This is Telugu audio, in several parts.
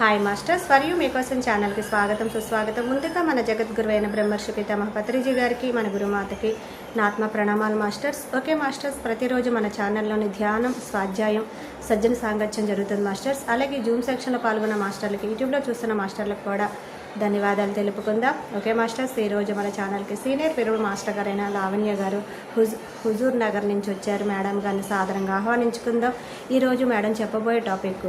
హాయ్ మాస్టర్స్, ఫర్ యూ మీకోసం ఛానల్కి స్వాగతం సుస్వాగతం. ముందుగా మన జగద్గురువైన బ్రహ్మర్షి పితామహ పత్రిజీ గారికి, మన గురుమాతకి నా ఆత్మ ప్రణామాలు మాస్టర్స్. ఓకే మాస్టర్స్, ప్రతిరోజు మన ఛానల్లోని ధ్యానం, స్వాధ్యాయం, సజ్జన సాంగత్యం జరుగుతుంది మాస్టర్స్. అలాగే జూమ్ సెక్షన్లో పాల్గొన్న మాస్టర్లకి, యూట్యూబ్లో చూస్తున్న మాస్టర్లకు కూడా ధన్యవాదాలు తెలుపుకుందాం. ఓకే మాస్టర్స్, ఈరోజు మన ఛానల్కి సీనియర్ పిరుడు మాస్టర్ గారైన లావణ్య గారు హుజూర్ నగర్ నుంచి వచ్చారు. మేడం గారిని సాదరంగా ఆహ్వానించుకుందాం. ఈరోజు మేడం చెప్పబోయే టాపిక్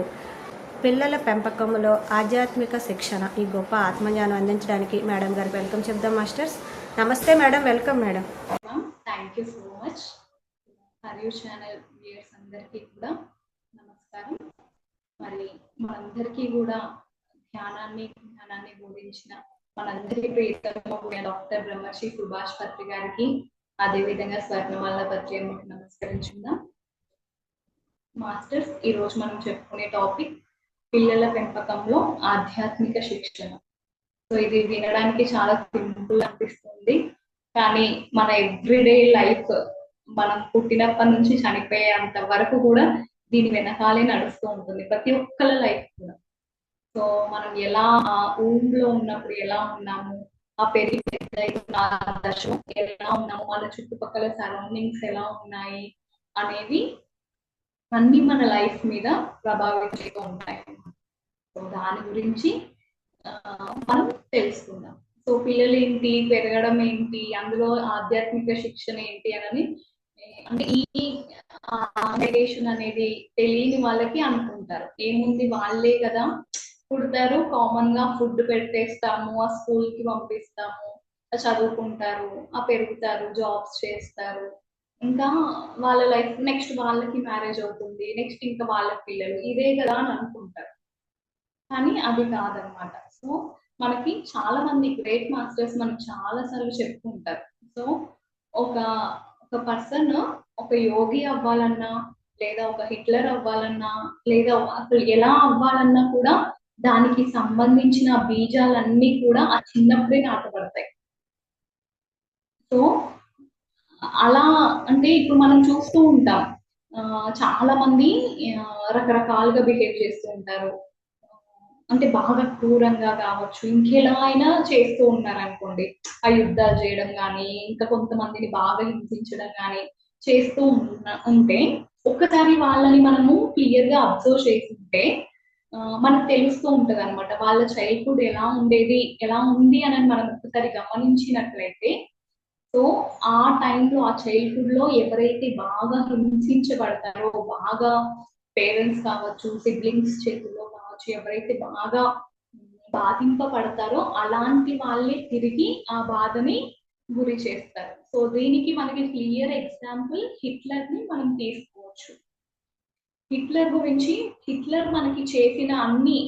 పిల్లల పెంపకంలో ఆధ్యాత్మిక శిక్షణ, ఈ గొప్ప ఆత్మజ్ఞానం అందించడానికి మేడం గారికి వెల్కమ్ చెప్దాం మాస్టర్స్. నమస్తే madam, welcome madam. Thank you so much. హరియూ ఛానల్ వ్యూయర్స్ అందరికీ కూడా నమస్కారం. మరి మనందరికీ కూడా జ్ఞానాన్ని బోధించిన మనందరి ప్రియతమ డాక్టర్ బ్రహ్మశ్రీ సుభాష్ పత్రి గారికి, అదేవిధంగా స్వర్ణమాల పత్రి అమ్మకి నమస్కరించుకుందాం. మాస్టర్స్, ఈరోజు మనం చెప్పుకునే టాపిక్ పిల్లల పెంపకంలో ఆధ్యాత్మిక శిక్షణ. సో ఇది వినడానికి చాలా సింపుల్ అనిపిస్తుంది, కానీ మన ఎవ్రీడే లైఫ్, మనం పుట్టినప్పటి నుంచి చనిపోయేంత వరకు కూడా దీని వెనకాలే నడుస్తూ ఉంటుంది, ప్రతి ఒక్కళ్ళ లైఫ్ కూడా. సో మనం ఎలా ఆ ఊళ్ళో ఉన్నప్పుడు ఎలా ఉన్నాము, ఆ పెరిగి దశ ఎలా ఉన్నాము, మన చుట్టుపక్కల సరౌండింగ్స్ ఎలా ఉన్నాయి అనేవి అన్ని మన లైఫ్ మీద ప్రభావితంగా ఉంటాయి. సో దాని గురించి మనం తెలుసుకుందాం. సో పిల్లలు ఏంటి, పెరగడం ఏంటి, అందులో ఆధ్యాత్మిక శిక్షణ ఏంటి అని, అంటే ఈ మెడిటేషన్ అనేది తెలియని వాళ్ళకి అనుకుంటారు, ఏముంది వాళ్ళే కదా పుడతారు, కామన్ గా ఫుడ్ పెట్టేస్తాము, ఆ స్కూల్ కి పంపిస్తాము, చదువుకుంటారు, ఆ పెరుగుతారు, జాబ్స్ చేస్తారు, ఇంకా వాళ్ళ లైఫ్ నెక్స్ట్ వాళ్ళకి మ్యారేజ్ అవుతుంది, నెక్స్ట్ ఇంకా వాళ్ళ పిల్లలు, ఇదే కదా అని అనుకుంటారు. కానీ అది కాదనమాట. సో మనకి చాలా మంది గ్రేట్ మాస్టర్స్ మనకి చాలా సార్లు చెప్పుకుంటారు. సో ఒక ఒక పర్సన్ ఒక యోగి అవ్వాలన్నా, లేదా ఒక హిట్లర్ అవ్వాలన్నా, లేదా అసలు ఎలా అవ్వాలన్నా కూడా దానికి సంబంధించిన బీజాలన్నీ కూడా ఆ చిన్నప్పుడే నాటబడతాయి. సో అలా అంటే ఇప్పుడు మనం చూస్తూ ఉంటాం, చాలా మంది రకరకాలుగా బిహేవ్ చేస్తూ ఉంటారు, అంటే బాగా క్రూరంగా కావచ్చు, ఇంకెలా అయినా చేస్తూ ఉన్నారు అనుకోండి, ఆ యుద్ధాలు చేయడం కానీ, ఇంకా కొంతమందిని బాగా హింసించడం కానీ చేస్తూ ఉంటే, ఒక్కసారి వాళ్ళని మనము క్లియర్ గా అబ్జర్వ్ చేస్తుంటే మనకు తెలుస్తూ ఉంటది అనమాట, వాళ్ళ చైల్డ్హుడ్ ఎలా ఉండేది, ఎలా ఉంది అని మనం ఒక్కసారి గమనించినట్లయితే. సో ఆ టైంలో, ఆ చైల్డ్హుడ్ లో ఎవరైతే బాగా హింసించబడతారో, బాగా పేరెంట్స్ కావచ్చు, సిబ్లింగ్స్ చేతుల్లో కావచ్చు, ఎవరైతే బాగా బాధింపబడతారో అలాంటి వాళ్ళే తిరిగి ఆ బాధని గురి చేస్తారు. సో దీనికి మనకి క్లియర్ ఎగ్జాంపుల్ హిట్లర్ ని మనం తీసుకోవచ్చు. హిట్లర్ గురించి, హిట్లర్ మనకి చేసిన అన్ని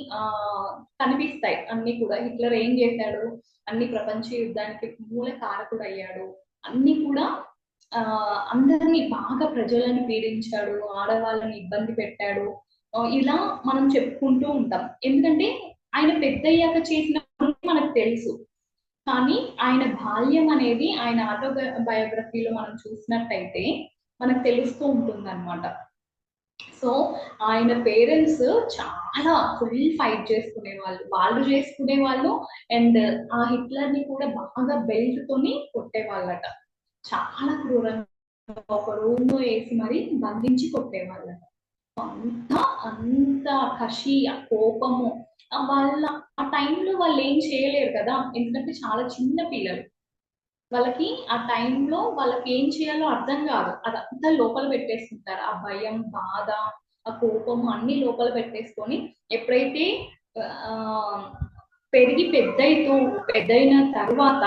కనిపిస్తాయి, అన్ని కూడా హిట్లర్ ఏం చేశాడు, అన్ని ప్రపంచ యుద్ధానికి మూల కారకుడు అయ్యాడు, అన్ని కూడా అందరినీ బాగా ప్రజలను పీడించాడు, ఆడవాళ్ళని ఇబ్బంది పెట్టాడు, ఇలా మనం చెప్పుకుంటూ ఉంటాం. ఎందుకంటే ఆయన పెద్దయ్యాక చేసిన మనకు తెలుసు, కానీ ఆయన బాల్యం అనేది ఆయన ఆటోబయోగ్రఫీలో మనం చూసినట్టయితే మనకు తెలుస్తూ ఉంటుంది అనమాట. సో ఆయన పేరెంట్స్ చాలా ఫుల్ ఫైట్ చేసుకునే వాళ్ళు చేసుకునే వాళ్ళు, అండ్ ఆ హిట్లర్ ని కూడా బాగా బెల్ట్ తోని కొట్టేవాళ్ళట, చాలా క్రూరంగా ఒక రూమ్ లో వేసి మరి బంధించి కొట్టేవాళ్ళట. అంత కషి, ఆ కోపము, వాళ్ళ ఆ టైంలో వాళ్ళు ఏం చేయలేరు కదా, ఎందుకంటే చాలా చిన్న పిల్లలు, వాళ్ళకి ఆ టైంలో వాళ్ళకి ఏం చేయాలో అర్థం కాదు, అదంతా లోపల పెట్టేసుకుంటారు, ఆ భయం, బాధ, ఆ కోపము అన్ని లోపల పెట్టేసుకొని ఎప్పుడైతే పెరిగి పెద్దయిన తర్వాత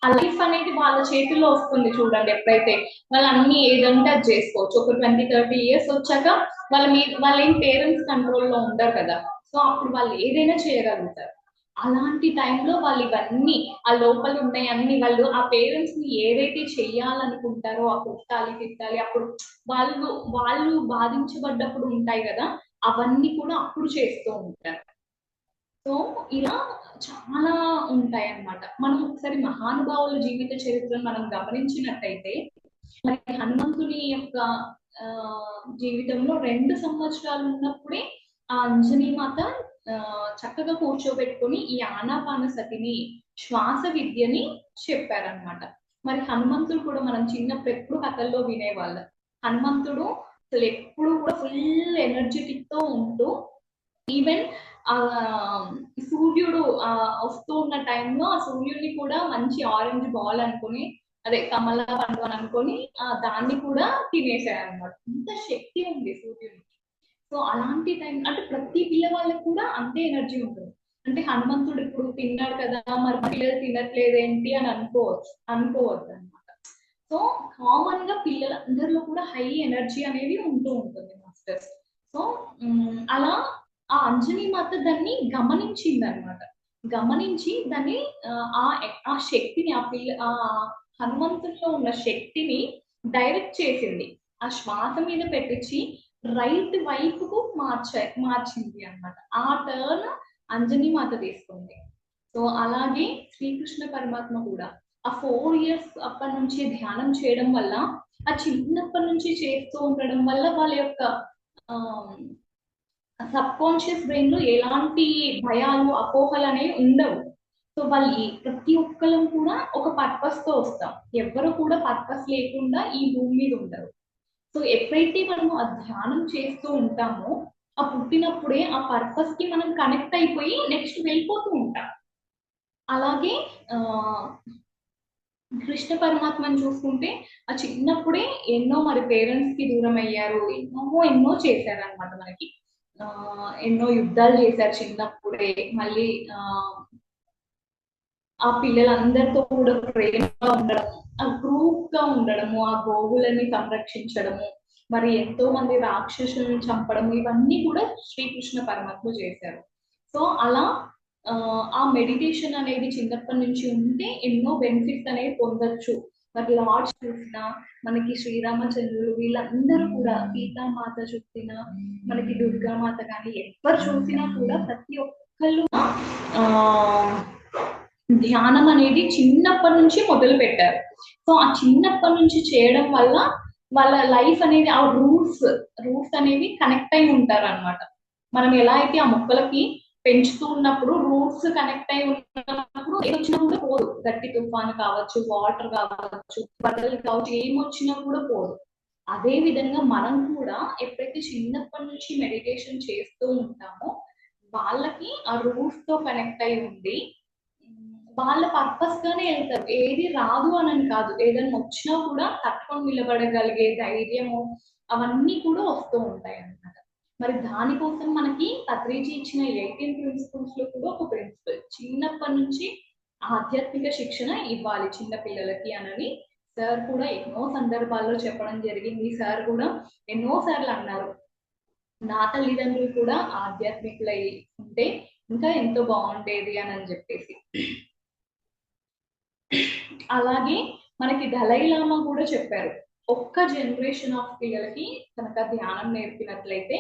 ఆ లైఫ్ అనేది వాళ్ళ చేతుల్లో వస్తుంది చూడండి. ఎప్పుడైతే వాళ్ళు అన్ని ఏదంటే అది చేసుకోవచ్చు, ఒక 20-30 ఇయర్స్ వచ్చాక వాళ్ళు ఏం పేరెంట్స్ కంట్రోల్లో ఉండరు కదా, సో అప్పుడు వాళ్ళు ఏదైనా చేయగలుగుతారు. అలాంటి టైంలో వాళ్ళు ఇవన్నీ ఆ లోపల ఉన్నాయి అన్ని, వాళ్ళు ఆ పేరెంట్స్ ని ఏదైతే చెయ్యాలనుకుంటారో, ఆ కొట్టాలి, తిట్టాలి, అప్పుడు వాళ్ళు బాధించబడ్డప్పుడు ఉంటాయి కదా, అవన్నీ కూడా అప్పుడు చేస్తూ ఉంటారు. సో ఇలా చాలా ఉంటాయి అన్నమాట. మనం ఒకసారి మహానుభావుల జీవిత చరిత్రను మనం గమనించినట్టయితే, మనకి హనుమంతుని యొక్క జీవితంలో 2 సంవత్సరాలు ఉన్నప్పుడే ఆ అంజనీ మాత చక్కగా కూర్చోబెట్టుకొని ఈ ఆనాపానసతిని శ్వాస విద్యని చెప్పారనమాట. మరి హనుమంతుడు కూడా మనం చిన్నప్పుడు ఎప్పుడు కథల్లో వినేవాళ్ళం. హనుమంతుడు అసలు ఎప్పుడు కూడా ఫుల్ ఎనర్జెటిక్ తో ఉంటూ ఈవెన్ ఆ సూర్యుడు వస్తూ ఉన్న టైంలో ఆ సూర్యుడిని కూడా మంచి ఆరెంజ్ బాల్ అనుకుని, అదే కమల పండు అని అనుకొని దాన్ని కూడా తినేసారనమాట. అంత శక్తి ఉంది సూర్యుడికి. సో అలాంటి టైం అంటే ప్రతి పిల్లవాళ్ళకి కూడా అంతే ఎనర్జీ ఉంటుంది. అంటే హనుమంతుడు ఇప్పుడు తిన్నాడు కదా, మరి పిల్లలు తినట్లేదేంటి అని అనుకోవద్దు అనమాట. సో కామన్ గా పిల్లలందరిలో కూడా హై ఎనర్జీ అనేది ఉంటూ ఉంటుంది మాస్టర్స్. సో అలా ఆ అంజనీ మాత దాన్ని గమనించింది అనమాట. గమనించి దాన్ని ఆ శక్తిని ఆ హనుమంతుల్లో ఉన్న శక్తిని డైరెక్ట్ చేసింది. ఆ శ్వాస మీద పెట్టించి రైట్ వైపుకు మార్చింది అన్నమాట. ఆ టర్న్ అంజనీ మాత తీసుకుంది. సో అలాగే శ్రీకృష్ణ పరమాత్మ కూడా ఆ 4 years అప్పటి నుంచి ధ్యానం చేయడం వల్ల, ఆ చిన్నప్పటి నుంచి చేస్తూ ఉండడం వల్ల వాళ్ళ యొక్క సబ్ కాన్షియస్ బ్రెయిన్ లో ఎలాంటి భయాలు అపోహలు అనేవి ఉండవు. సో వాళ్ళు ప్రతి ఒక్కరం కూడా ఒక పర్పస్ తో వస్తాం. ఎవ్వరు కూడా పర్పస్ లేకుండా ఈ భూమి మీద ఉండరు. సో ఎప్పుడైతే మనము ఆ ధ్యానం చేస్తూ ఉంటామో, ఆ పుట్టినప్పుడే ఆ పర్పస్ కి మనం కనెక్ట్ అయిపోయి నెక్స్ట్ వెళ్ళిపోతూ ఉంటాం. అలాగే ఆ కృష్ణ పరమాత్మని చూసుకుంటే ఆ చిన్నప్పుడే ఎన్నో మరి పేరెంట్స్ కి దూరం అయ్యారు, ఎన్నో చేశారు అనమాట మనకి. ఎన్నో యుద్ధాలు చేశారు చిన్నప్పుడే. మళ్ళీ ఆ పిల్లలందరితో కూడా ప్రేమగా ఉండడం, ఆ గ్రూప్ గా ఉండడము, ఆ గోవులని సంరక్షించడము, మరి ఎంతో మంది రాక్షసులను చంపడం, ఇవన్నీ కూడా శ్రీకృష్ణ పరమాత్మ చేశారు. సో అలా ఆ మెడిటేషన్ అనేది చిన్నప్పటి నుంచి ఉంటే ఎన్నో బెనిఫిట్స్ అనేవి పొందొచ్చు. మరి లార్డ్స్ చూసినా, మనకి శ్రీరామచంద్రులు వీళ్ళందరూ కూడా, సీతామాత చూసినా, మనకి దుర్గామాత కానీ ఎవరు చూసినా కూడా ప్రతి ఒక్కళ్ళు ధ్యానం అనేది చిన్నప్పటి నుంచి మొదలు పెట్టారు. సో ఆ చిన్నప్పటి నుంచి చేయడం వల్ల వాళ్ళ లైఫ్ అనేది ఆ రూట్స్ అనేవి కనెక్ట్ అయి ఉంటారు అనమాట. మనం ఎలా అయితే ఆ మొక్కలకి పెంచుతూ ఉన్నప్పుడు రూట్స్ కనెక్ట్ అయి ఉన్నప్పుడు ఏమొచ్చినా కూడా పోదు. గట్టి తుఫాను కావచ్చు, వాటర్ కావచ్చు, బట్టలు కావచ్చు, ఏమొచ్చినా కూడా పోదు. అదే విధంగా మనం కూడా ఎప్పుడైతే చిన్నప్పటి నుంచి మెడిటేషన్ చేస్తూ ఉంటామో వాళ్ళకి ఆ రూట్స్ తో కనెక్ట్ అయి ఉండి వాళ్ళ పర్పస్ గానే వెళ్తారు. ఏది రాదు అని కాదు, ఏదైనా వచ్చినా కూడా తట్టుకొని నిలబడగలిగే ధైర్యము అవన్నీ కూడా వస్తూ ఉంటాయి అన్నమాట. మరి దానికోసం మనకి పత్రిజీ ఇచ్చిన 18 ప్రిన్సిపల్స్ లో కూడా ఒక ప్రిన్సిపల్, చిన్నప్పటి నుంచి ఆధ్యాత్మిక శిక్షణ ఇవ్వాలి చిన్న పిల్లలకి అని సార్ కూడా ఎన్నో సందర్భాల్లో చెప్పడం జరిగింది. సార్ కూడా ఎన్నో సార్లు అన్నారు, నా తల్లిదండ్రులు కూడా ఆధ్యాత్మికులై ఉంటే ఇంకా ఎంతో బాగుండేది అని చెప్పేసి. అలాగే మనకి దలై లామా కూడా చెప్పారు, ఒక్క జనరేషన్ ఆఫ్ పిల్లలకి కనుక ధ్యానం నేర్పినట్లయితే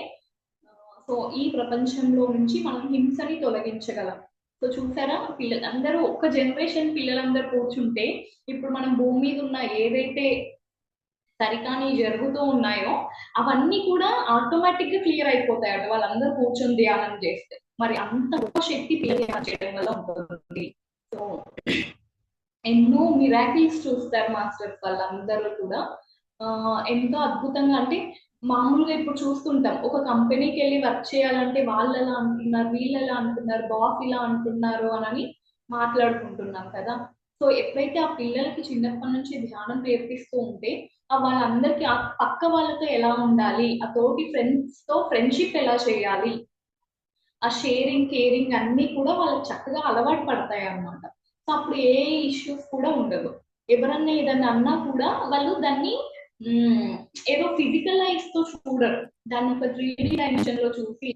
సో ఈ ప్రపంచంలో నుంచి మనం హింసని తొలగించగలం. సో చూసారా, పిల్లలందరూ ఒక్క జనరేషన్ పిల్లలందరూ కూర్చుంటే ఇప్పుడు మనం భూమి మీద ఉన్న ఏదైతే సరికాని జరుగుతూ ఉన్నాయో అవన్నీ కూడా ఆటోమేటిక్ గా క్లియర్ అయిపోతాయట వాళ్ళందరూ కూర్చొని ధ్యానం చేస్తే. మరి అంత గొప్ప శక్తి పిల్లలు చేయడం వల్ల ఉంటుంది. సో ఎన్నో మిరాకిల్స్ చూస్తారు మాస్టర్స్ వాళ్ళందరూ కూడా. ఎంతో అద్భుతంగా, అంటే మామూలుగా ఇప్పుడు చూస్తుంటాం, ఒక కంపెనీకి వెళ్ళి వర్క్ చేయాలంటే వాళ్ళు ఎలా అంటున్నారు, వీళ్ళు ఎలా అంటున్నారు, బాస్ ఇలా అంటున్నారు అని మాట్లాడుకుంటున్నాం కదా. సో ఎప్పుడైతే ఆ పిల్లలకి చిన్నప్పటి నుంచి ధ్యానం నేర్పిస్తూ ఉంటే వాళ్ళందరికీ ఆ పక్క వాళ్ళతో ఎలా ఉండాలి, ఆ తోటి ఫ్రెండ్స్ తో ఫ్రెండ్షిప్ ఎలా చేయాలి, ఆ షేరింగ్ కేరింగ్ అన్ని కూడా వాళ్ళకి చక్కగా అలవాటు పడతాయి అన్నమాట. సో అప్పుడు ఏ ఇష్యూస్ కూడా ఉండదు. ఎవరన్నా ఏదన్నా అన్నా కూడా వాళ్ళు దాన్ని ఏదో ఫిజికల్ ఐస్ తో చూడరు, దాన్ని ఒక 3D డైమెన్షన్ లో చూసి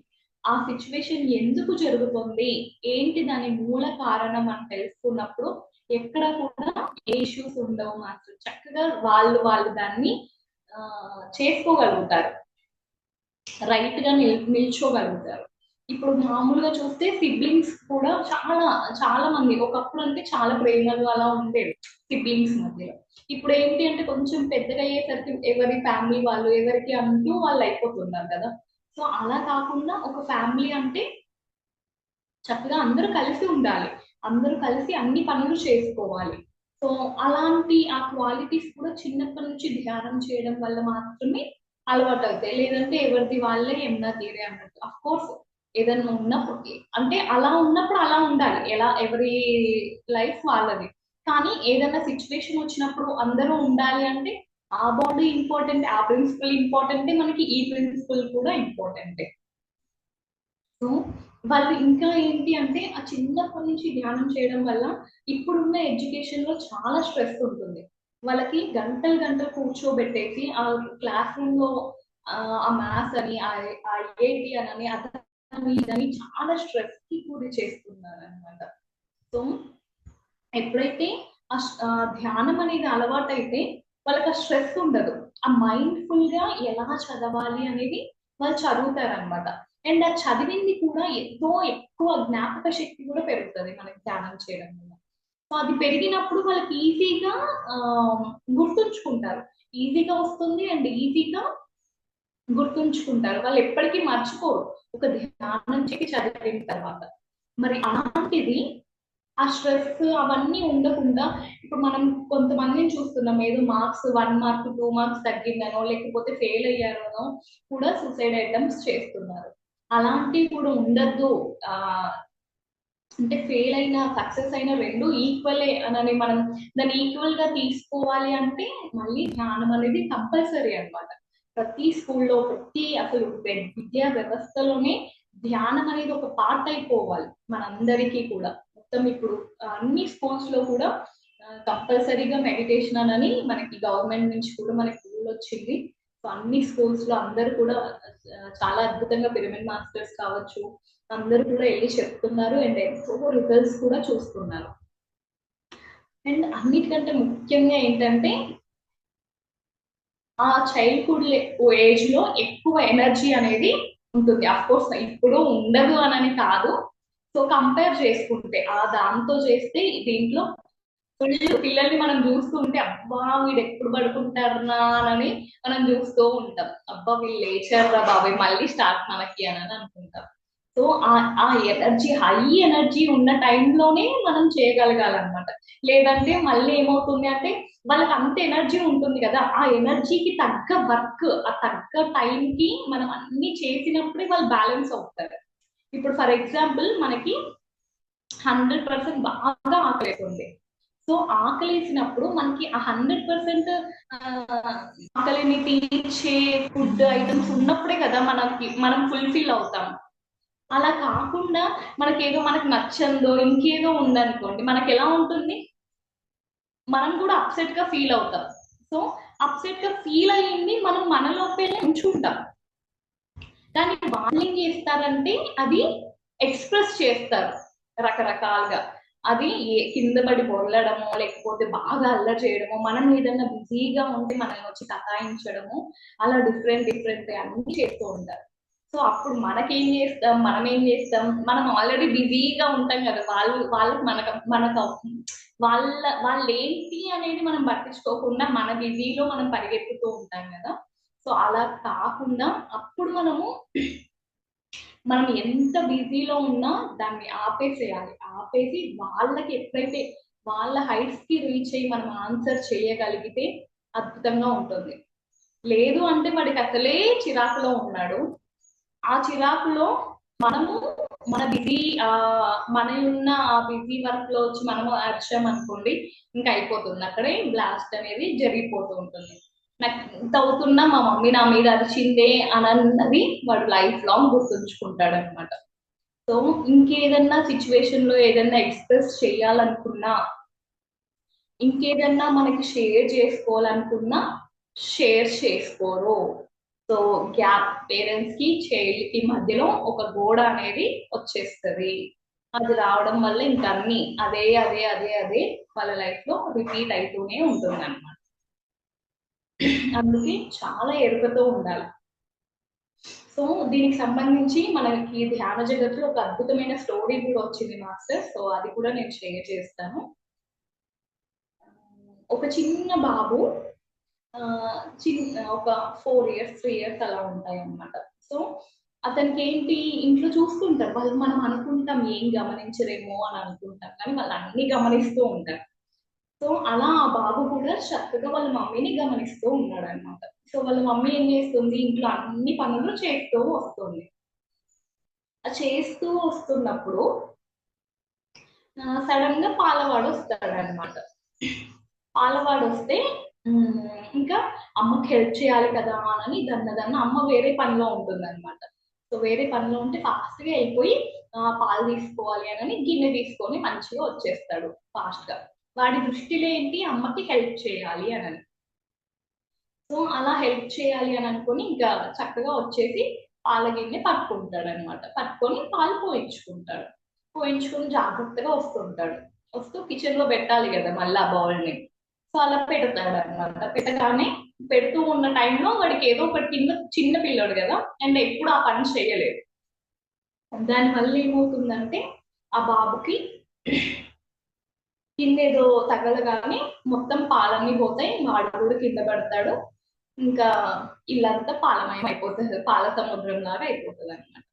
ఆ సిచ్యువేషన్ ఎందుకు జరుగుతుంది, ఏంటి దాని మూల కారణం అని తెలుసుకున్నప్పుడు ఎక్కడ కూడా ఏ ఇష్యూస్ ఉండవు మాత్రం. చక్కగా వాళ్ళు దాన్ని చేసుకోగలుగుతారు, రైట్ గా నిల్చోగలుగుతారు. ఇప్పుడు మామూలుగా చూస్తే సిబ్లింగ్స్ కూడా చాలా చాలా మంది, ఒకప్పుడు అంటే చాలా ప్రేమలు అలా ఉండేవి సిబ్లింగ్స్ మధ్యలో. ఇప్పుడు ఏంటి అంటే కొంచెం పెద్దగా అయ్యేసరికి ఎవరి ఫ్యామిలీ వాళ్ళు ఎవరికి అంటూ వాళ్ళు అయిపోతున్నారు కదా. సో అలా కాకుండా ఒక ఫ్యామిలీ అంటే చక్కగా అందరూ కలిసి ఉండాలి, అందరూ కలిసి అన్ని పనులు చేసుకోవాలి. సో అలాంటి ఆ క్వాలిటీస్ కూడా చిన్నప్పటి నుంచి ధ్యానం చేయడం వల్ల మాత్రమే అలవాటు అవుతాయి. లేదంటే ఎవరిది వాళ్ళే యమునా తీరే అన్నట్టు. అఫ్ కోర్స్ ఏదన్నా ఉన్నప్పుడు అంటే అలా ఉన్నప్పుడు అలా ఉండాలి, ఎలా ఎవరి లైఫ్ వాళ్ళది. కానీ ఏదైనా సిచ్యువేషన్ వచ్చినప్పుడు అందరూ ఉండాలి అంటే ఆ బాడీ ఇంపార్టెంట్, ఆ ప్రిన్సిపల్ ఇంపార్టెంటే, మనకి ఈ ప్రిన్సిపల్ కూడా ఇంపార్టెంటే. సో వాళ్ళు ఇంకా ఏంటి అంటే ఆ చిన్నప్పటి నుంచి ధ్యానం చేయడం వల్ల ఇప్పుడున్న ఎడ్యుకేషన్ లో చాలా స్ట్రెస్ ఉంటుంది. వాళ్ళకి గంటలు గంటలు కూర్చోబెట్టేసి ఆ క్లాస్ రూమ్ లో ఆ మ్యాథ్స్ అని ఆ ఐఐటి అని అదని ఇదని చాలా స్ట్రెస్ కి గురి చేస్తున్నారు అనమాట. సో ఎప్పుడైతే ఆ ధ్యానం అనేది అలవాటైతే వాళ్ళకి ఆ స్ట్రెస్ ఉండదు. ఆ మైండ్ఫుల్ గా ఎలా చదవాలి అనేది వాళ్ళు చదువుతారు అనమాట. అండ్ ఆ చదివింది కూడా ఎంతో ఎక్కువ జ్ఞాపక శక్తి కూడా పెరుగుతుంది మనకి ధ్యానం చేయడం వల్ల. సో అది పెరిగినప్పుడు వాళ్ళకి ఈజీగా ఆ గుర్తుంచుకుంటారు, ఈజీగా వస్తుంది అండ్ ఈజీగా గుర్తుంచుకుంటారు. వాళ్ళు ఎప్పటికీ మర్చిపోరు ఒక ధ్యానం చేసి చదివిన తర్వాత. మరి అలాంటిది ఆ స్ట్రెస్ అవన్నీ ఉండకుండా ఇప్పుడు మనం కొంతమందిని చూస్తున్నాం, ఏదో మార్క్స్ 1 మార్క్ 2 మార్క్స్ తగ్గిందనో లేకపోతే ఫెయిల్ అయ్యారనో కూడా సూసైడ్ అటెంప్ట్స్ చేస్తున్నారు. అలాంటివి కూడా ఉండద్దు. ఆ అంటే ఫెయిల్ అయినా సక్సెస్ అయినా రెండు ఈక్వలే అని మనం దాన్ని ఈక్వల్ గా తీసుకోవాలి అంటే మళ్ళీ ధ్యానం అనేది కంపల్సరీ అన్నమాట. ప్రతి స్కూల్లో ప్రతి అసలు విద్యా వ్యవస్థలోనే ధ్యానం అనేది ఒక పార్ట్ అయిపోవాలి మనందరికీ కూడా. మొత్తం ఇప్పుడు అన్ని స్కూల్స్ లో కూడా కంపల్సరీగా మెడిటేషన్ అని మనకి గవర్నమెంట్ నుంచి కూడా మనకి రూల్ వచ్చింది. సో అన్ని స్కూల్స్ లో అందరు కూడా చాలా అద్భుతంగా పిరమిడ్ మాస్టర్స్ కావచ్చు అందరూ కూడా వెళ్ళి చెప్తున్నారు అండ్ ఎంతో రిజల్ట్స్ కూడా చూస్తున్నారు. అండ్ అన్నిటికంటే ముఖ్యంగా ఏంటంటే ఆ చైల్డ్హుడ్ ఏజ్ లో ఎక్కువ ఎనర్జీ అనేది ఉంటుంది. అఫ్ కోర్స్ ఇప్పుడు ఉండదు అని కాదు. సో కంపేర్ చేసుకుంటే ఆ దాంతో చేస్తే దీంట్లో పిల్లల్ని మనం చూస్తూ ఉంటే అబ్బా వీడు ఎప్పుడు పడుకుంటారా అని మనం చూస్తూ ఉంటాం. అబ్బా వీళ్ళు లేచారా బాబాయ్ మళ్ళీ స్టార్ట్ మనకి అని అనుకుంటాం. సో ఆ ఎనర్జీ హై ఎనర్జీ ఉన్న టైంలోనే మనం చేయగలగాలన్నమాట. లేదంటే మళ్ళీ ఏమవుతుంది అంటే వాళ్ళకి అంత ఎనర్జీ ఉంటుంది కదా, ఆ ఎనర్జీకి తగ్గ వర్క్ ఆ తగ్గ టైంకి మనం అన్ని చేసినప్పుడే వాళ్ళు బ్యాలెన్స్ అవుతారు. ఇప్పుడు ఫర్ ఎగ్జాంపుల్ మనకి 100% బాగా ఆకలేస్తుంది. సో ఆకలేసినప్పుడు మనకి ఆ 100% ఆకలిని తీర్చే ఫుడ్ ఐటమ్స్ ఉన్నప్పుడే కదా మనం ఫుల్ఫిల్ అవుతాం. అలా కాకుండా మనకేదో మనకు నచ్చందో ఇంకేదో ఉందనుకోండి మనకి ఎలా ఉంటుంది, మనం కూడా అప్సెట్ గా ఫీల్ అవుతాం. సో అప్సెట్ గా ఫీల్ అయ్యింది మనం మనలోపే ఉంచుకుంటాం. కానీ వాళ్ళు ఏం చేస్తారంటే అది ఎక్స్ప్రెస్ చేస్తారు రకరకాలుగా. అది కింద పడి పొరలడమో లేకపోతే బాగా అల్లరి చేయడమో, మనం ఏదైనా బిజీగా ఉంటే మనం వచ్చి కథాయించడము, అలా డిఫరెంట్ డిఫరెంట్ అన్ని చేస్తూ ఉంటారు. సో అప్పుడు మనకేం చేస్తాం, మనం ఏం చేస్తాం, మనం ఆల్రెడీ బిజీగా ఉంటాం కదా, వాళ్ళకి మనకు వాళ్ళు ఏంటి అనేది మనం పట్టించుకోకుండా మన బిజీలో మనం పరిగెత్తుతూ ఉంటాం కదా. సో అలా కాకుండా అప్పుడు మనం ఎంత బిజీలో ఉన్నా దాన్ని ఆపేసేయాలి. ఆపేసి వాళ్ళకి ఎప్పుడైతే వాళ్ళ హైట్స్ కి రీచ్ అయ్యి మనం ఆన్సర్ చేయగలిగితే అద్భుతంగా ఉంటుంది. లేదు అంటే వాడికి అసలే చిరాకులో ఉన్నాడు, ఆ చిరాకులో మనము మన బిజీ మన ఉన్న ఆ బిజీ వర్క్ లో వచ్చి మనము అరిచాం అనుకోండి ఇంకా అయిపోతుంది, అక్కడే బ్లాస్ట్ అనేది జరిగిపోతూ ఉంటుంది. నాకు ఎంత అవుతున్నా మా మమ్మీ నా మీద అరిచిందే అని అన్నది వాడు లైఫ్ లాంగ్ గుర్తుంచుకుంటాడు అనమాట. సో ఇంకేదన్నా సిచ్యువేషన్ లో ఏదన్నా ఎక్స్ప్రెస్ చేయాలనుకున్నా, ఇంకేదన్నా మనకి షేర్ చేసుకోవాలనుకున్నా షేర్ చేసుకోరు. సో గ్యాప్ పేరెంట్స్ కి చైల్డ్ కి మధ్యలో ఒక గోడ అనేది వచ్చేస్తుంది. అది రావడం వల్ల ఇంకా అన్ని అదే అదే అదే అదే వాళ్ళ లైఫ్ లో రిపీట్ అవుతూనే ఉంటుంది అనమాట. అందుకే చాలా ఎరుకతో ఉండాలి. సో దీనికి సంబంధించి మనకి ధ్యాన జగత్తులో ఒక అద్భుతమైన స్టోరీ కూడా వచ్చింది మాస్టర్. సో అది కూడా నేను షేర్ చేస్తాను. ఒక చిన్న బాబు ఒక 4 years 3 years అలా ఉంటాయి అన్నమాట. సో అతనికి ఏంటి ఇంట్లో చూసుకుంటారు ఉంటారు వాళ్ళు. మనం అనుకుంటాం ఏం గమనించరేమో అని అనుకుంటాం, కానీ వాళ్ళు అన్ని గమనిస్తూ ఉంటారు. సో అలా ఆ బాబు కూడా చక్కగా వాళ్ళ మమ్మీని గమనిస్తూ ఉన్నాడు అనమాట. సో వాళ్ళ మమ్మీ ఏం చేస్తుంది, ఇంట్లో అన్ని పనులు చేస్తూ వస్తుంది. ఆ చేస్తూ వస్తున్నప్పుడు సడన్ గా పాలవాడు వస్తాడు అనమాట. పాలవాడు వస్తే ఇంకా అమ్మకి హెల్ప్ చేయాలి కదా అని దన్న అమ్మ వేరే పనిలో ఉంటుంది అనమాట. సో వేరే పనిలో ఉంటే ఫాస్ట్ గా వెళ్ళిపోయి పాలు తీసుకోవాలి అని గిన్నె తీసుకొని మంచిగా వచ్చేస్తాడు ఫాస్ట్ గా. వాడి దృష్టిలో ఏంటి, అమ్మకి హెల్ప్ చేయాలి అని. సో అలా హెల్ప్ చేయాలి అని అనుకుని ఇంకా చక్కగా వచ్చేసి పాల గిన్నె పట్టుకుంటాడు అనమాట. పట్టుకొని పాలు పోయించుకుంటాడు. పోయించుకుని జాగ్రత్తగా వస్తుంటాడు. వస్తూ కిచెన్ లో పెట్టాలి కదా మళ్ళీ ఆ బౌల్ ని. సో అలా పెడతాడు అనమాట. పెట్టగానే పెడుతూ ఉన్న టైంలో వాడికి ఏదో ఒకటి కింద, చిన్న పిల్లడు కదా అండ్ ఎప్పుడు ఆ పని చేయలేదు. దానివల్ల ఏమవుతుందంటే ఆ బాబుకి కింద ఏదో తగలగానే మొత్తం పాలన్నీ పోతాయి, వాడు కూడా కింద పడతాడు. ఇంకా ఇల్లంతా పాలమయం అయిపోతుంది, పాల సముద్రం లాగా అయిపోతుంది అనమాట.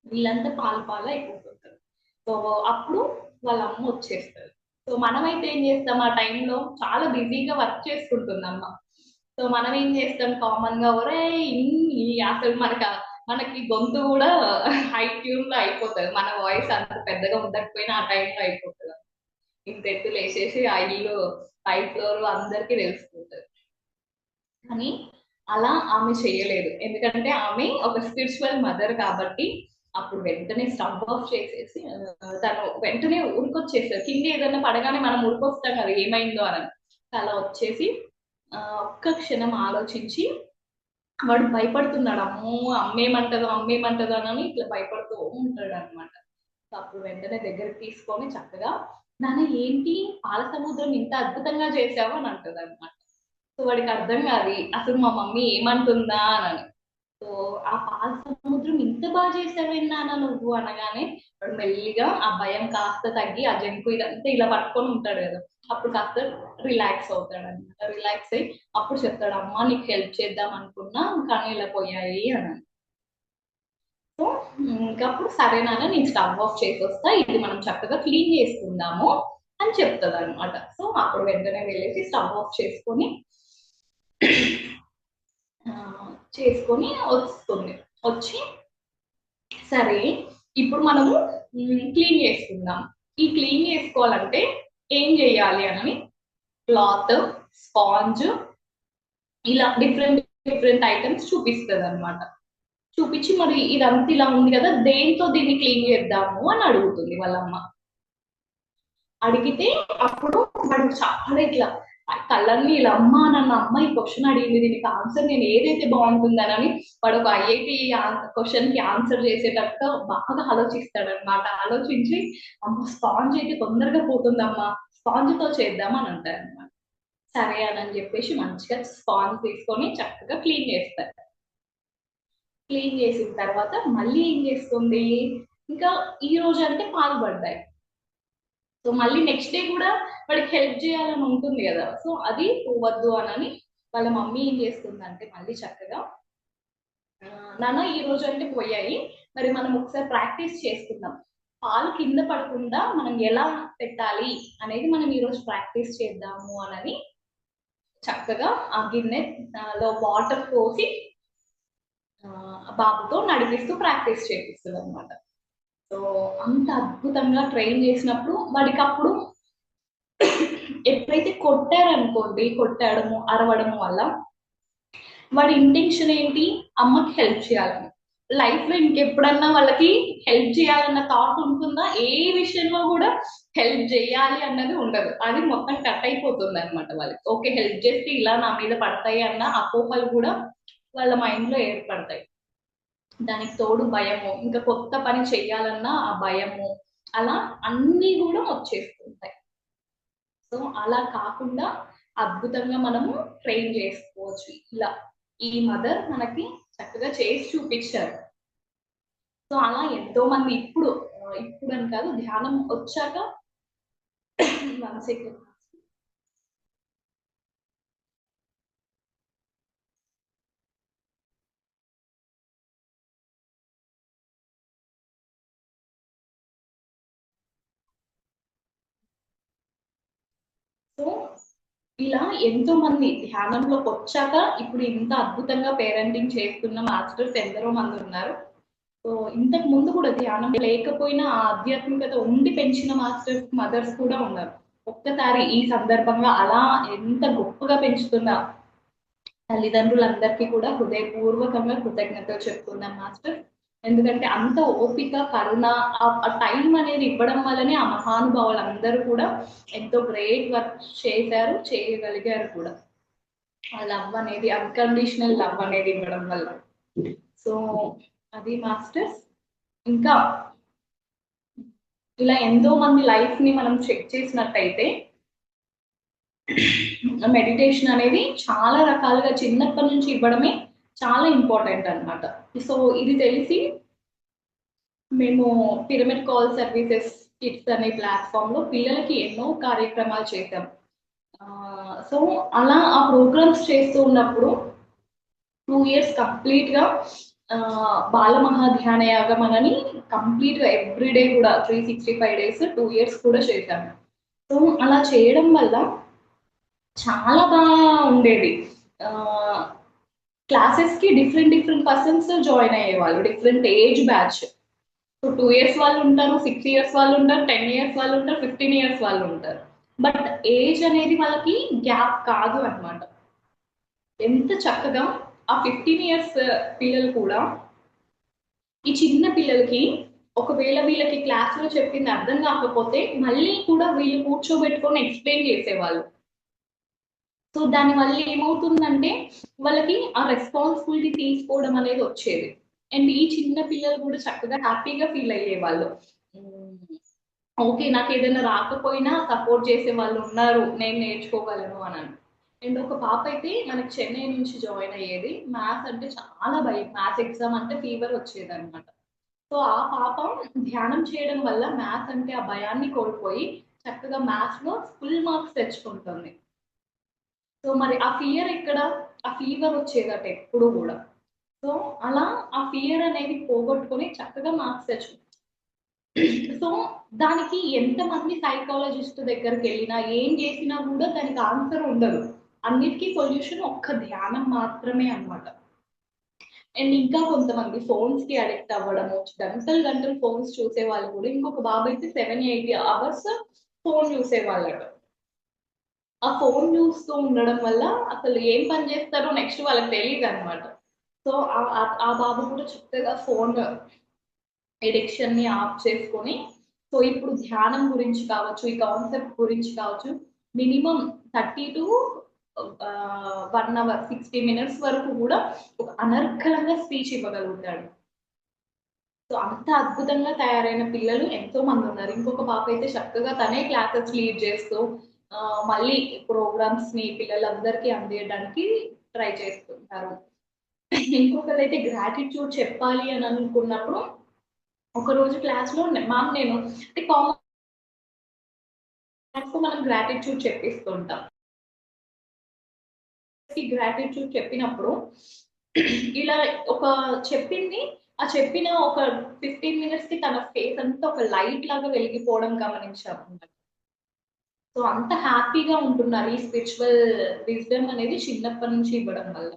ఇల్లంతా పాలు అయిపోతుంటారు. సో అప్పుడు వాళ్ళ అమ్మ వచ్చేస్తారు. సో మనమైతే ఏం చేస్తాం, ఆ టైంలో చాలా బిజీగా వర్క్ చేసుకుంటుంది అమ్మ. సో మనం ఏం చేస్తాం, కామన్ గా ఒరే అసలు మనకి గొంతు కూడా హై ట్యూన్ లో అయిపోతుంది, మన వాయిస్ అంత పెద్దగా ఉండకపోయినా ఆ టైంలో అయిపోతుంది. ఇంత ఎత్తులు వేసేసి ఆ ఇల్లు పై ఫ్లోర్ అందరికీ తెలిసిపోతుంది. కానీ అలా ఆమె చేయలేదు, ఎందుకంటే ఆమె ఒక స్పిరిచువల్ మదర్ కాబట్టి. అప్పుడు వెంటనే స్టవ్ ఆఫ్ చేసేసి తను వెంటనే ఉరికొచ్చేసారు. కింద ఏదైనా పడగానే మనం ఉరికొస్తాం కదా ఏమైందో అని. అలా వచ్చేసి ఒక్క క్షణం ఆలోచించి, వాడు భయపడుతున్నాడు, అమ్మో అమ్మేమంటదో అని ఇట్లా భయపడుతూ ఉంటాడు అనమాట. అప్పుడు వెంటనే దగ్గరికి తీసుకొని చక్కగా, నాన్న ఏంటి పాల సముద్రం ఇంత అద్భుతంగా చేసావు అని అంటది అనమాట. సో వాడికి అర్థం కాదు అసలు మా మమ్మీ ఏమంటుందా అని. సో ఆ పాల సముద్రం ఇంత బాగా చేసావేనా నువ్వు అనగానే వాడు మెల్లిగా ఆ భయం కాస్త తగ్గి, ఆ జంకు ఇదంతా ఇలా పట్టుకొని ఉంటాడు కదా, అప్పుడు కాస్త రిలాక్స్ అవుతాడు అనమాట. రిలాక్స్ అయ్యి అప్పుడు చెప్తాడు, అమ్మ నీకు హెల్ప్ చేద్దాం అనుకున్నా కానీ ఇలా పోయాయి అని. సో ఇంకప్పుడు సరే నాన్న నేను స్టవ్ ఆఫ్ చేసి వస్తా, ఇది మనం చక్కగా క్లీన్ చేసుకుందాము అని చెప్తుంది అనమాట. సో అప్పుడు వెంటనే వెళ్ళేసి స్టవ్ ఆఫ్ చేసుకొని వస్తుంది. వచ్చి సరే ఇప్పుడు మనము క్లీన్ చేసుకుందాం. ఈ క్లీన్ చేసుకోవాలంటే ఏం చేయాలి అని క్లాత్, స్పాంజ్ ఇలా డిఫరెంట్ ఐటమ్స్ చూపిస్తుంది అనమాట. చూపించి మరి ఇదంతా ఇలా ఉంది కదా, దేంతో దీన్ని క్లీన్ చేద్దాము అని అడుగుతుంది వాళ్ళమ్మ. అడిగితే అప్పుడు వాడు చాలా ఇట్లా కళ్ళన్నీ ఇలా, అమ్మ నన్ను అమ్మ ఈ క్వశ్చన్ అడిగింది, దీనికి ఆన్సర్ నేను ఏదైతే బాగుంటుందని వాడు ఒక ఐఐటి క్వశ్చన్ కి ఆన్సర్ చేసేటట్టుగా బాగా ఆలోచిస్తాడనమాట. ఆలోచించి అమ్మ స్పాంజ్ అయితే తొందరగా పోతుందమ్మా, స్పాంజ్ తో చేద్దాం అని అంటారు అనమాట. సరే అని చెప్పేసి మంచిగా స్పాంజ్ తీసుకొని చక్కగా క్లీన్ చేస్తారు. క్లీన్ చేసిన తర్వాత మళ్ళీ ఏం చేస్తుంది, ఇంకా ఈ రోజు అంటే పాలు పడ్డాయి. సో మళ్ళీ నెక్స్ట్ డే కూడా వాడికి హెల్ప్ చేయాలని ఉంటుంది కదా, సో అది పోవద్దు అని వాళ్ళ మమ్మీ ఏం చేస్తుందంటే మళ్ళీ చక్కగా, నాన్న ఈ రోజు అంటే పోయాయి, మరి మనం ఒకసారి ప్రాక్టీస్ చేసుకుందాం, పాలు కింద పడకుండా మనం ఎలా పెట్టాలి అనేది మనం ఈరోజు ప్రాక్టీస్ చేద్దాము అని చక్కగా ఆ గిన్నెలో వాటర్ పోసి బాబుతో నడిపిస్తూ ప్రాక్టీస్ చేపిస్తుంది అనమాట. సో అంత అద్భుతంగా ట్రైన్ చేసినప్పుడు వాడికి అప్పుడు ఎప్పుడైతే కొట్టారనుకోండి, కొట్టడము అరవడము వల్ల వాడి ఇంటెన్షన్ ఏంటి, అమ్మకి హెల్ప్ చేయాలని. లైఫ్ లో ఇంకెప్పుడన్నా వాళ్ళకి హెల్ప్ చేయాలన్న థాట్ ఉంటుందా, ఏ విషయంలో కూడా హెల్ప్ చేయాలి అన్నది ఉండదు, అది మొత్తం కట్ అయిపోతుంది అనమాట వాళ్ళకి. ఓకే హెల్ప్ చేస్తే ఇలా నా మీద పడతాయి అన్న అపోహలు కూడా వాళ్ళ మైండ్ లో ఏర్పడతాయి. దానికి తోడు భయము, ఇంకా కొత్త పని చెయ్యాలన్నా ఆ భయము, అలా అన్నీ కూడా వచ్చేస్తుంటాయి. సో అలా కాకుండా అద్భుతంగా మనము ట్రైన్ చేసుకోవచ్చు. ఇలా ఈ మదర్ మనకి చక్కగా చేసి చూపించారు. సో అలా ఎంతో మంది ఇప్పుడు అని కాదు, ధ్యానం వచ్చాక 1 సెకండ్ సో ఇలా ఎంతో మంది ధ్యానంలోకి వచ్చాక ఇప్పుడు ఇంత అద్భుతంగా పేరెంటింగ్ చేస్తున్న మాస్టర్స్ ఎందరో మంది ఉన్నారు. సో ఇంతకు ముందు కూడా ధ్యానం లేకపోయినా ఆ ఆధ్యాత్మికత ఉండి పెంచిన మాస్టర్స్ మదర్స్ కూడా ఉన్నారు. ఒక్కసారి ఈ సందర్భంగా అలా ఎంత గొప్పగా పెంచుతున్న తల్లిదండ్రులందరికీ కూడా హృదయపూర్వకంగా కృతజ్ఞతలు చెప్తున్నాను మాస్టర్. ఎందుకంటే అంత ఓపిక, కరుణ, ఆ టైం అనేది ఇవ్వడం వల్లనే ఆ మహానుభావులందరూ కూడా ఎంతో గ్రేట్ వర్క్ చేశారు, చేయగలిగారు కూడా. ఆ లవ్ అనేది, అన్కండిషనల్ లవ్ అనేది ఇవ్వడం వల్ల. సో అది మాస్టర్స్. ఇంకా ఇలా ఎంతో మంది లైఫ్ ని మనం చెక్ చేసినట్టయితే మెడిటేషన్ అనేది చాలా రకాలుగా చిన్నప్పటి నుంచి ఇవ్వడమే చాలా ఇంపార్టెంట్ అన్నమాట. సో ఇది తెలిసి మేము పిరమిడ్ కాల్ సర్వీసెస్ కిడ్స్ అనే ప్లాట్ఫామ్ లో పిల్లలకి ఎన్నో కార్యక్రమాలు చేశాం. సో అలా ఆ ప్రోగ్రామ్స్ చేస్తూ ఉన్నప్పుడు 2 years కంప్లీట్ గా బాల మహాధ్యాన యాగం అని కంప్లీట్ గా ఎవ్రీడే కూడా 365 days 2 years కూడా చేశాము. సో అలా చేయడం వల్ల చాలా బాగా ఉండేది. క్లాసెస్ కి డిఫరెంట్ పర్సన్స్ జాయిన్ అయ్యేవాళ్ళు, different age batch. So 2 years వాళ్ళు ఉంటారు, 6 years వాళ్ళు ఉంటారు, 10 years వాళ్ళు ఉంటారు, 15 years వాళ్ళు ఉంటారు. బట్ ఏజ్ అనేది వాళ్ళకి గ్యాప్ కాదు అన్నమాట. ఎంత చక్కగా ఆ 15 years పిల్లలు కూడా ఈ చిన్న పిల్లలకి ఒకవేళ వీళ్ళకి క్లాస్ లో చెప్పింది అర్థం కాకపోతే మళ్ళీ కూడా వీళ్ళు కూర్చోబెట్టుకొని ఎక్స్ప్లెయిన్ చేసేవాళ్ళు. సో దాని వల్ల ఏమవుతుందంటే వాళ్ళకి ఆ రెస్పాన్సిబిలిటీ తీసుకోవడం అనేది వచ్చేది. అండ్ ఈ చిన్న పిల్లలు కూడా చక్కగా హ్యాపీగా ఫీల్ అయ్యేవాళ్ళు. ఓకే, నాకు ఏదైనా రాకపోయినా సపోర్ట్ చేసే వాళ్ళు ఉన్నారు, నేను నేర్చుకోగలను అని. అండ్ ఒక పాప అయితే మనకి చెన్నై నుంచి జాయిన్ అయ్యేది. మ్యాథ్స్ అంటే చాలా భయం, మ్యాథ్స్ ఎగ్జామ్ అంటే ఫీవర్ వచ్చేది అనమాట. సో ఆ పాప ధ్యానం చేయడం వల్ల మ్యాథ్స్ అంటే ఆ భయాన్ని కోల్పోయి చక్కగా మ్యాథ్స్ లో ఫుల్ మార్క్స్ తెచ్చుకుంటుంది. సో మరి ఆ ఫియర్ ఎక్కడ, ఆ ఫీవర్ వచ్చేదట ఎప్పుడు కూడా. సో అలా ఆ ఫియర్ అనేది పోగొట్టుకొని చక్కగా మార్క్స్ తెచ్చు. సో దానికి ఎంతమంది సైకాలజిస్ట్ దగ్గరికి వెళ్ళినా ఏం చేసినా కూడా దానికి ఆన్సర్ ఉండదు. అన్నిటికీ సొల్యూషన్ ఒక్క ధ్యానం మాత్రమే అన్నమాట. అండ్ ఇంకా కొంతమంది ఫోన్స్ కి అడిక్ట్ అవ్వడము, గంటలు ఫోన్స్ చూసే వాళ్ళు కూడా. ఇంకొక బాబు అయితే 7-8 hours ఫోన్ చూసేవాళ్ళట. ఆ ఫోన్ చూస్తూ ఉండడం వల్ల అసలు ఏం పని చేస్తారో నెక్స్ట్ వాళ్ళకి తెలియదు అనమాట. సో ఆ బాబు కూడా చక్కగా ఫోన్ ఎడిక్షన్ ని ఆఫ్ చేసుకొని, సో ఇప్పుడు ధ్యానం గురించి కావచ్చు, ఈ కాన్సెప్ట్ గురించి కావచ్చు, మినిమం 30 to 1 hour 60 minutes వరకు కూడా ఒక అనర్గళంగా స్పీచ్ ఇవ్వగలుగుతాడు. సో అంత అద్భుతంగా తయారైన పిల్లలు ఎంతో మంది ఉన్నారు. ఇంకొక పాప అయితే చక్కగా తనే క్లాసెస్ లీడ్ చేస్తూ మళ్ళీ ప్రోగ్రామ్స్ ని పిల్లలందరికీ అందించడానికి ట్రై చేస్తుంటారు. ఇంకొకరైతే గ్రాటిట్యూడ్ చెప్పాలి అని అనుకున్నప్పుడు ఒక రోజు క్లాస్ లో మ్యామ్ నేను అంటే కామన్ మనం గ్రాటిట్యూడ్ చెప్పిస్తుంటాం. గ్రాటిట్యూడ్ చెప్పినప్పుడు ఇలా ఒక చెప్పింది, ఆ చెప్పిన ఒక 15 minutes కి తన ఫేస్ అంతా ఒక లైట్ లాగా వెలిగిపోవడం గమనించాము. సో అంత హ్యాపీగా ఉంటున్నారు ఈ స్పిరిచువల్ విజ్డమ్ అనేది చిన్నప్పటి నుంచి ఇవ్వడం వల్ల.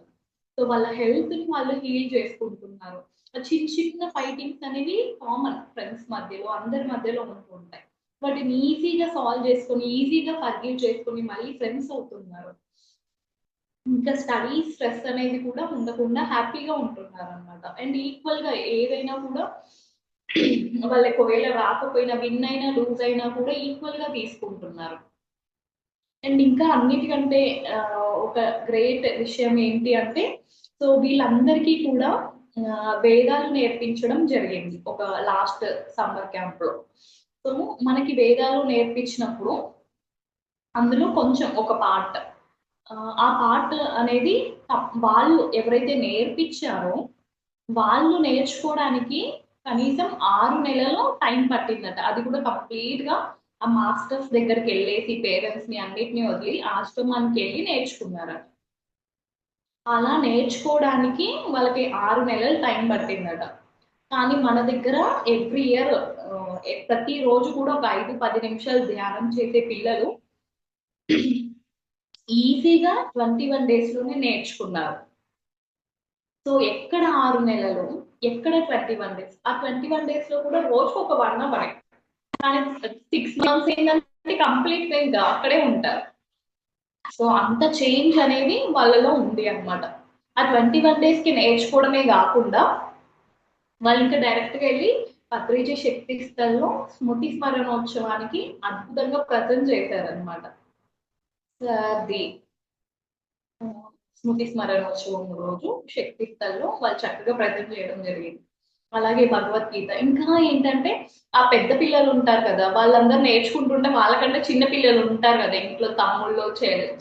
సో వాళ్ళ హెల్త్ ని వాళ్ళు హీల్ చేసుకుంటున్నారు. చిన్న చిన్న ఫైటింగ్స్ అనేవి కామన్ ఫ్రెండ్స్ మధ్యలో, అందరి మధ్యలో ఉంటూ ఉంటాయి. వాటిని ఈజీగా సాల్వ్ చేసుకొని, ఈజీగా ఫర్గివ్ చేసుకొని మళ్ళీ ఫ్రెండ్స్ అవుతున్నారు. ఇంకా స్టడీ స్ట్రెస్ అనేది కూడా ఉండకుండా హ్యాపీగా ఉంటున్నారు అనమాట. అండ్ ఈక్వల్ గా ఏదైనా కూడా వాళ్ళకి ఒకవేళ రాకపోయినా, విన్ అయినా లూజ్ అయినా కూడా ఈక్వల్ గా తీసుకుంటున్నారు. అండ్ ఇంకా అన్నిటికంటే ఒక గ్రేట్ విషయం ఏంటి అంటే, సో వీళ్ళందరికీ కూడా వేదాలు నేర్పించడం జరిగింది ఒక లాస్ట్ సమ్మర్ క్యాంప్ లో. సో మనకి వేదాలు నేర్పించినప్పుడు అందులో కొంచెం ఒక పార్ట్, ఆ పార్ట్ అనేది వాళ్ళు ఎవరైతే నేర్పించారో వాళ్ళు నేర్చుకోవడానికి కనీసం 6 నెలలు టైం పట్టిందట. అది కూడా కంప్లీట్ గా ఆ మాస్టర్స్ దగ్గరికి వెళ్ళేసి పేరెంట్స్ ని అన్నిటిని వదిలి ఆశ్రమానికి వెళ్ళి నేర్చుకున్నారట. అలా నేర్చుకోవడానికి వాళ్ళకి 6 నెలలు టైం పట్టిందట. కానీ మన దగ్గర ఎవ్రీ ఇయర్ ప్రతి రోజు కూడా ఒక 5-10 నిమిషాలు ధ్యానం చేసే పిల్లలు ఈజీగా 21 days లోనే నేర్చుకున్నారు. సో ఎక్కడ 6 నెలలు, ఎక్కడ 21 days. ఆ 21 days లో కూడా రోజుకు ఒక 1 అవర్. కానీ 6 months ఏంటంటే కంప్లీట్ గా ఇంకా అక్కడే ఉంటారు. సో అంత చేంజ్ అనేది వాళ్ళలో ఉంది అన్నమాట. ఆ 21 days కి నేర్చుకోవడమే కాకుండా వాళ్ళు ఇంకా డైరెక్ట్ గా వెళ్ళి పత్రిజీ శక్తి స్థల్లో స్మృతి స్మరణోత్సవానికి అద్భుతంగా ప్రజెంట్ చేశారనమాట. అది స్మృతి స్మరణోత్సవం రోజు శక్తి స్థల్లో వాళ్ళు చక్కగా ప్రజెంట్ చేయడం జరిగింది. అలాగే భగవద్గీత. ఇంకా ఏంటంటే ఆ పెద్ద పిల్లలు ఉంటారు కదా, వాళ్ళందరూ నేర్చుకుంటుంటే వాళ్ళకంటే చిన్న పిల్లలు ఉంటారు కదా ఇంట్లో, తమ్ముళ్ళు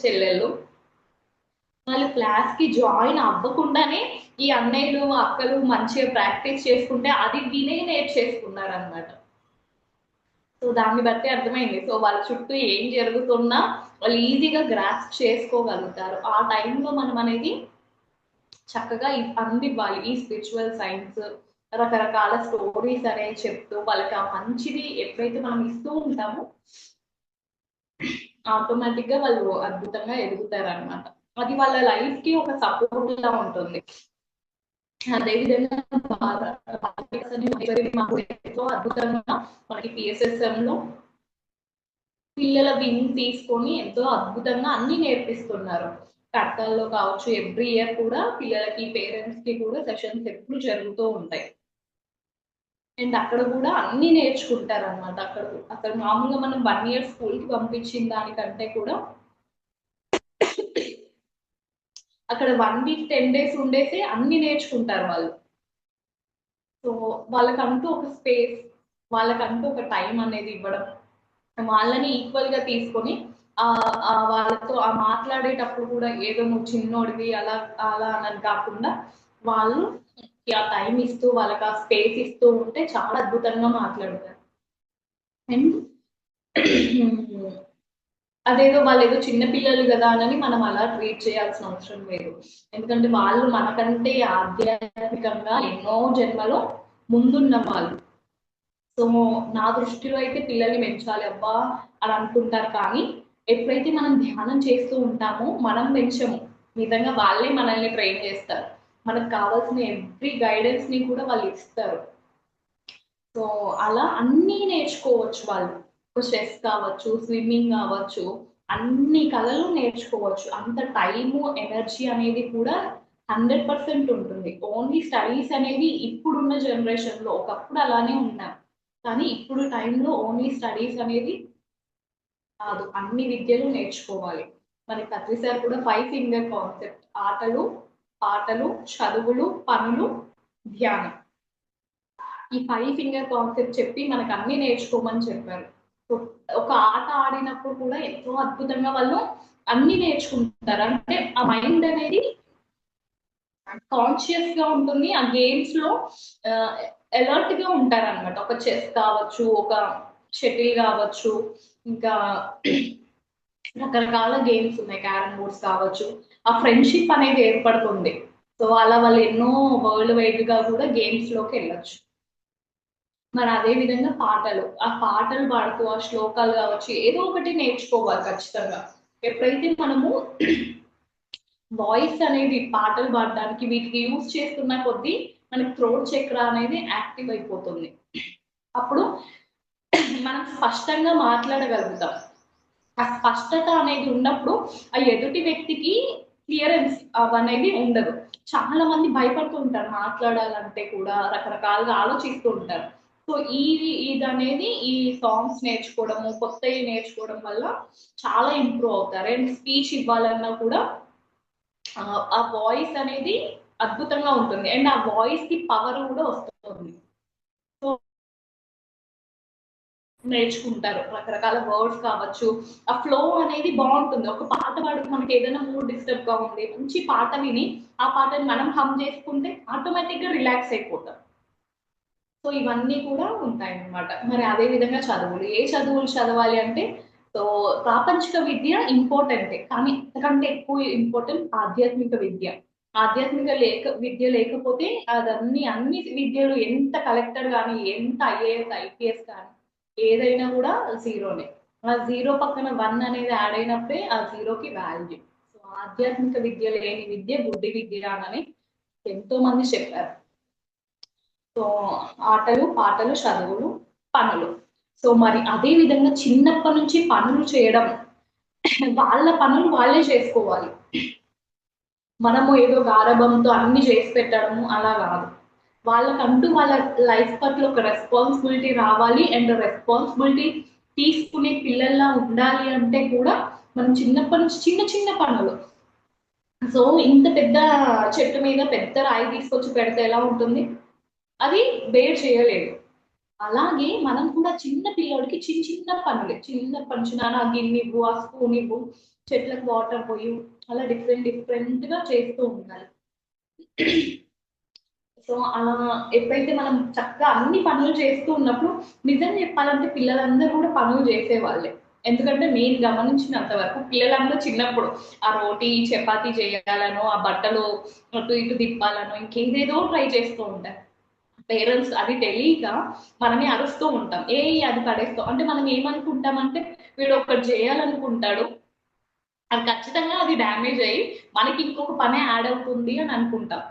చెల్లెళ్ళు, వాళ్ళు క్లాస్ కి జాయిన్ అవ్వకుండానే ఈ అన్నయ్యలు అక్కలు మంచిగా ప్రాక్టీస్ చేసుకుంటే అది వినే నేర్చేసుకున్నారు అనమాట. సో దాన్ని బట్టి అర్థమైంది. సో వాళ్ళ చుట్టూ ఏం జరుగుతున్నా వాళ్ళు ఈజీగా గ్రాస్ప్ చేసుకోగలుగుతారు. ఆ టైంలో మనం అనేది చక్కగా అందివ్వాలి. ఈ స్పిరిచువల్ సైన్స్, రకరకాల స్టోరీస్ అనేవి చెప్తూ వాళ్ళకి ఆ మంచిది ఎప్పుడైతే మనం ఇస్తూ ఉంటామో ఆటోమేటిక్ గా వాళ్ళు అద్భుతంగా ఎదుగుతారు అనమాట. అది వాళ్ళ లైఫ్ కి ఒక సపోర్ట్ లా ఉంటుంది. అదేవిధంగా ఎంతో అద్భుతంగా మనకి పిఎస్ఎస్ఎం లో పిల్లల వింగ్ తీసుకొని ఎంతో అద్భుతంగా అన్ని నేర్పిస్తున్నారు. కట్టాల్లో కావచ్చు, ఎవ్రీ ఇయర్ కూడా పిల్లలకి పేరెంట్స్ కి కూడా సెషన్స్ ఎప్పుడు జరుగుతూ ఉంటాయి. అండ్ అక్కడ కూడా అన్ని నేర్చుకుంటారు అనమాట. అక్కడ మామూలుగా మనం 1 year స్కూల్ కి పంపించిన దానికంటే కూడా అక్కడ 1 week 10 days ఉండేసి అన్ని నేర్చుకుంటారు వాళ్ళు. సో వాళ్ళకంటూ ఒక స్పేస్, వాళ్ళకంటూ ఒక టైం అనేది ఇవ్వడం, వాళ్ళని ఈక్వల్ గా తీసుకొని వాళ్ళతో ఆ మాట్లాడేటప్పుడు కూడా ఏదో నువ్వు చిన్నోడివి అలా అలా అని కాకుండా వాళ్ళు ఆ టైం ఇస్తూ వాళ్ళకి ఆ స్పేస్ ఇస్తూ ఉంటే చాలా అద్భుతంగా మాట్లాడతారు. అండ్ అదేదో వాళ్ళు ఏదో చిన్న పిల్లలు కదా అని మనం అలా ట్రీట్ చేయాల్సిన అవసరం లేదు. ఎందుకంటే వాళ్ళు మనకంటే ఆధ్యాత్మికంగా ఎన్నో జన్మలో ముందున్న వాళ్ళు. సో నా దృష్టిలో అయితే పిల్లల్ని పెంచాలి అబ్బా అని అనుకుంటారు, కానీ ఎప్పుడైతే మనం ధ్యానం చేస్తూ ఉంటామో మనం పెంచము, నిజంగా వాళ్ళే మనల్ని ట్రైన్ చేస్తారు. మనకు కావాల్సిన ఎవ్రీ గైడెన్స్ ని కూడా వాళ్ళు ఇస్తారు. సో అలా అన్నీ నేర్చుకోవచ్చు వాళ్ళు. చెస్ కావచ్చు, స్విమ్మింగ్ కావచ్చు, అన్ని కళలు నేర్చుకోవచ్చు. అంత టైము ఎనర్జీ అనేది కూడా 100% ఉంటుంది. ఓన్లీ స్టడీస్ అనేది ఇప్పుడున్న జనరేషన్ లో, ఒకప్పుడు అలానే ఉన్నాం కానీ ఇప్పుడు టైంలో ఓన్లీ స్టడీస్ అనేది కాదు, అన్ని విద్యలు నేర్చుకోవాలి. మరి కత్రి సార్ కూడా 5 ఫింగర్ కాన్సెప్ట్, ఆటలు పాటలు చదువులు పనులు ధ్యానం, ఈ 5 ఫింగర్ కాన్సెప్ట్ చెప్పి మనకు అన్ని నేర్చుకోమని చెప్పారు. ఒక ఆట ఆడినప్పుడు కూడా ఎంతో అద్భుతంగా వాళ్ళు అన్ని నేర్చుకుంటారు. అంటే ఆ మైండ్ అనేది కాన్షియస్ గా ఉంటుంది. ఆ గేమ్స్ లో అలర్ట్ గా ఉంటారు అనమాట. ఒక చెస్ కావచ్చు, ఒక షటిల్ కావచ్చు, ఇంకా రకరకాల గేమ్స్ ఉన్నాయి, క్యారమ్ బోర్డ్స్ కావచ్చు. ఆ ఫ్రెండ్షిప్ అనేది ఏర్పడుతుంది. సో అలా వాళ్ళు ఎన్నో వరల్డ్ వైడ్ గా కూడా గేమ్స్ లోకి వెళ్ళొచ్చు. మరి అదే విధంగా పాటలు, ఆ పాటలు పాడుతూ ఆ శ్లోకాలు కావచ్చు ఏదో ఒకటి నేర్చుకోవాలి ఖచ్చితంగా. ఎప్పుడైతే మనము వాయిస్ అనేది పాటలు పాడడానికి వీటికి యూజ్ చేస్తున్న కొద్దీ మనకి థ్రోట్ చక్ర అనేది యాక్టివ్ అయిపోతుంది. అప్పుడు మనం స్పష్టంగా మాట్లాడగలుగుతాం. ఆ స్పష్టత అనేది ఉన్నప్పుడు ఆ ఎదుటి వ్యక్తికి క్లియరెన్స్ అనేది ఉండదు. చాలా మంది భయపడుతూ ఉంటారు మాట్లాడాలంటే కూడా, రకరకాలుగా ఆలోచిస్తూ ఉంటారు. సో ఇది అనేది ఈ సాంగ్స్ నేర్చుకోవడము, కొత్తవి నేర్చుకోవడం వల్ల చాలా ఇంప్రూవ్ అవుతారు. అండ్ స్పీచ్ ఇవ్వాలన్నా కూడా ఆ వాయిస్ అనేది అద్భుతంగా ఉంటుంది. అండ్ ఆ వాయిస్ కి పవర్ కూడా వస్తుంది. సో నేర్చుకుంటారు రకరకాల వర్డ్స్ కావచ్చు. ఆ ఫ్లో అనేది బాగుంటుంది. ఒక పాట పాడుతూ మనకి ఏదైనా మూడ్ డిస్టర్బ్ గా ఉంది, మంచి పాట విని ఆ పాటని మనం హమ్ చేసుకుంటే ఆటోమేటిక్ గా రిలాక్స్ అయిపోతాం. సో ఇవన్నీ కూడా ఉంటాయి అన్నమాట. మరి అదే విధంగా చదువులు, ఏ చదువులు చదవాలి అంటే, సో ప్రాపంచిక విద్య ఇంపార్టెంటే, కానీ అంతకంటే ఎక్కువ ఇంపార్టెంట్ ఆధ్యాత్మిక విద్య. ఆధ్యాత్మిక విద్య లేకపోతే అన్ని విద్యలు ఎంత కలెక్టర్ కానీ, ఎంత ఐఏఎస్ ఐపీఎస్ కానీ ఏదైనా కూడా జీరోనే. ఆ జీరో పక్కన 1 అనేది యాడ్ అయినప్పుడే ఆ జీరోకి వాల్యూ. సో ఆధ్యాత్మిక విద్య లేని విద్య గుడ్డి విద్య అని ఎంతో మంది చెప్పారు. సో ఆటలు, పాటలు, చదువులు, పనులు. సో మరి అదే విధంగా చిన్నప్పటి నుంచి పనులు చేయడం, వాళ్ళ పనులు వాళ్ళే చేసుకోవాలి. మనము ఏదో గారాబంతో అన్ని చేసి పెట్టడము అలా కాదు. వాళ్ళకంటూ వాళ్ళ లైఫ్ పట్ల ఒక రెస్పాన్సిబిలిటీ రావాలి. అండ్ రెస్పాన్సిబిలిటీ తీసుకునే పిల్లల్లా ఉండాలి అంటే కూడా మనం చిన్నప్పటి నుంచి చిన్న చిన్న పనులు. సో ఇంత పెద్ద చెట్టు మీద పెద్ద రాయి తీసుకొచ్చి పెడితే ఎలా ఉంటుంది? అది బేర్ చేయలేదు. అలాగే మనం కూడా చిన్న పిల్లోడికి చిన్న చిన్న పనులే, చిన్నప్పటి నుంచి నాన్న ఆ గిన్నె ఇవ్వు, ఆ స్పూన్ ఇవ్వు, చెట్లకు వాటర్ పోయి, అలా డిఫరెంట్ డిఫరెంట్ గా చేస్తూ ఉండాలి. సో అలా ఎప్పుడైతే మనం చక్కగా అన్ని పనులు చేస్తూ ఉన్నప్పుడు, నిజం చెప్పాలంటే పిల్లలందరూ కూడా పనులు చేసేవాళ్ళే. ఎందుకంటే నేను గమనించినంత వరకు పిల్లలందరూ చిన్నప్పుడు ఆ రోటీ చపాతీ చేయాలనో, ఆ బట్టలు అటు ఇటు తిప్పాలనో, ఇంకేదేదో ట్రై చేస్తూ ఉంటారు. పేరెంట్స్ అది తెలియక మనమే అరుస్తూ ఉంటాం, ఏ అది పడేస్తాం అంటే మనం ఏమనుకుంటామంటే వీడు ఒకటి చేయాలనుకుంటాడు, అది ఖచ్చితంగా అది డ్యామేజ్ అయ్యి మనకి ఇంకొక పని యాడ్ అవుతుంది అని అనుకుంటాం.